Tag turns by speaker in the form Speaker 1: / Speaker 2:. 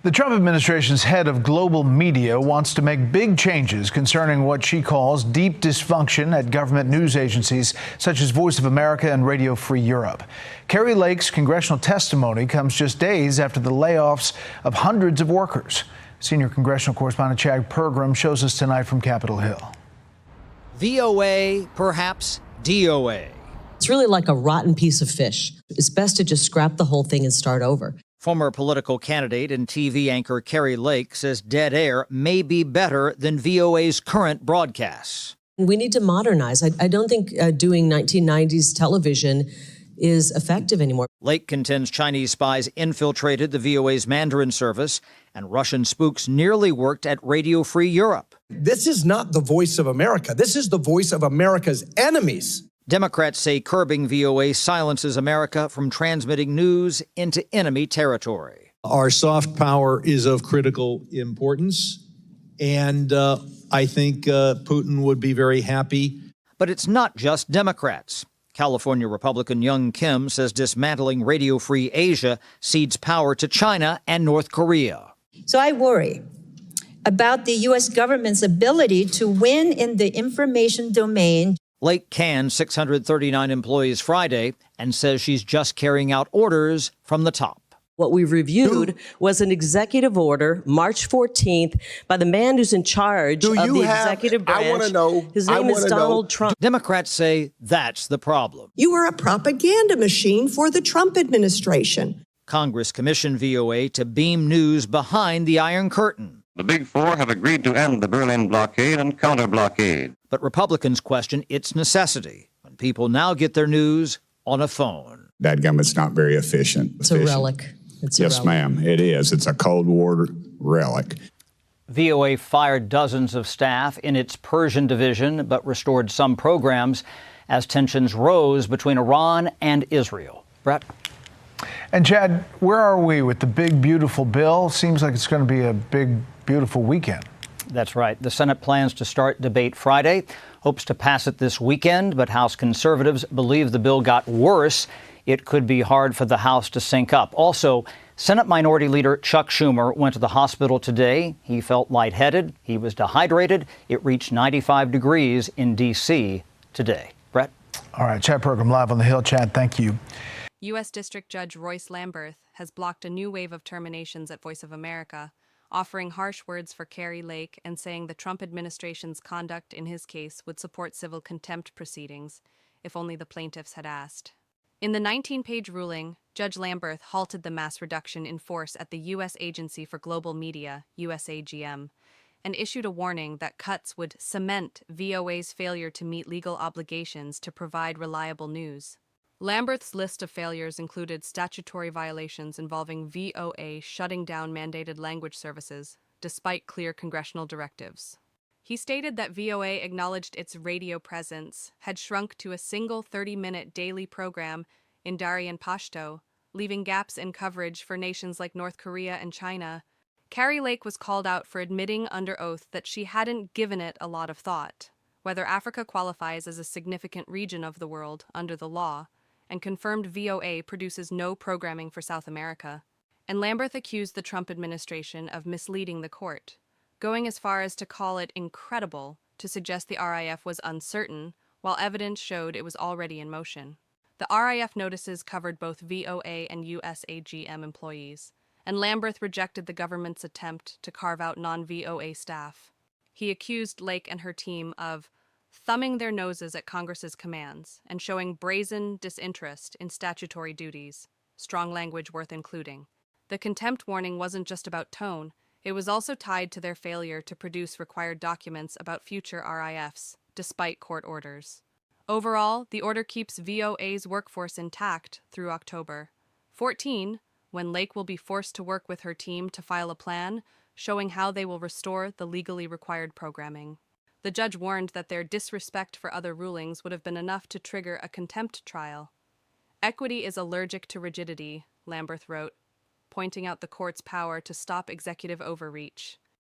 Speaker 1: The Trump administration's head of global media wants to make big changes concerning what she calls deep dysfunction at government news agencies such as Voice of America and Radio Free Europe. Kari Lake's congressional testimony comes just days after the layoffs of hundreds of workers. Senior congressional correspondent Chad Pergram shows us tonight from Capitol Hill.
Speaker 2: VOA, perhaps DOA.
Speaker 3: It's really like a rotten piece of fish. It's best to just scrap the whole thing and start over.
Speaker 2: Former political candidate and TV anchor Kari Lake says dead air may be better than VOA's current broadcasts.
Speaker 3: We need to modernize. I don't think doing 1990s television is effective anymore.
Speaker 2: Lake contends Chinese spies infiltrated the VOA's Mandarin service and Russian spooks nearly worked at Radio Free Europe.
Speaker 4: This is not the voice of America. This is the voice of America's enemies.
Speaker 2: Democrats say curbing VOA silences America from transmitting news into enemy territory.
Speaker 5: Our soft power is of critical importance, and I think Putin would be very happy.
Speaker 2: But it's not just Democrats. California Republican Young Kim says dismantling Radio Free Asia cedes power to China and North Korea.
Speaker 6: So I worry about the U.S. government's ability to win in the information domain.
Speaker 2: Lake canned 639 employees Friday and says she's just carrying out orders from the top.
Speaker 3: What we reviewed was an executive order, March 14th, by the man who's in charge of the executive branch.
Speaker 4: I want to know.
Speaker 3: His name is Donald Trump.
Speaker 2: Democrats say that's the problem.
Speaker 7: You are a propaganda machine for the Trump administration.
Speaker 2: Congress commissioned VOA to beam news behind the Iron Curtain.
Speaker 8: The Big Four have agreed to end the Berlin blockade and counter-blockade.
Speaker 2: But Republicans question its necessity when people now get their news on a phone.
Speaker 9: That government's not very efficient.
Speaker 3: It's a relic.
Speaker 9: Yes, ma'am, it is. It's a Cold War relic.
Speaker 2: VOA fired dozens of staff in its Persian division, but restored some programs as tensions rose between Iran and Israel. Brett?
Speaker 1: And Chad, where are we with the big, beautiful bill? Seems like it's going to be a big, beautiful weekend.
Speaker 2: That's right. The Senate plans to start debate Friday, hopes to pass it this weekend, but House conservatives believe the bill got worse. It could be hard for the House to sync up. Also, Senate Minority Leader Chuck Schumer went to the hospital today. He felt lightheaded. He was dehydrated. It reached 95 degrees in D.C. today. Brett?
Speaker 1: All right, Chad Pergram live on the Hill. Chad, thank you.
Speaker 10: U.S. District Judge Royce Lamberth has blocked a new wave of terminations at Voice of America, offering harsh words for Kari Lake and saying the Trump administration's conduct in his case would support civil contempt proceedings, if only the plaintiffs had asked. In the 19-page ruling, Judge Lamberth halted the mass reduction in force at the U.S. Agency for Global Media, USAGM, and issued a warning that cuts would cement VOA's failure to meet legal obligations to provide reliable news. Lamberth's list of failures included statutory violations involving VOA shutting down mandated language services, despite clear congressional directives. He stated that VOA acknowledged its radio presence had shrunk to a single 30-minute daily program in Dari and Pashto, leaving gaps in coverage for nations like North Korea and China. Kari Lake was called out for admitting under oath that she hadn't given it a lot of thought, whether Africa qualifies as a significant region of the world under the law, and confirmed VOA produces no programming for South America. And Lamberth accused the Trump administration of misleading the court, going as far as to call it incredible to suggest the RIF was uncertain, while evidence showed it was already in motion. The RIF notices covered both VOA and USAGM employees, and Lamberth rejected the government's attempt to carve out non-VOA staff. He accused Lake and her team of thumbing their noses at Congress's commands and showing brazen disinterest in statutory duties, strong language worth including. The contempt warning wasn't just about tone, it was also tied to their failure to produce required documents about future RIFs, despite court orders. Overall, the order keeps VOA's workforce intact through October 14, when Lake will be forced to work with her team to file a plan showing how they will restore the legally required programming. The judge warned that their disrespect for other rulings would have been enough to trigger a contempt trial. Equity is allergic to rigidity, Lamberth wrote, pointing out the court's power to stop executive overreach.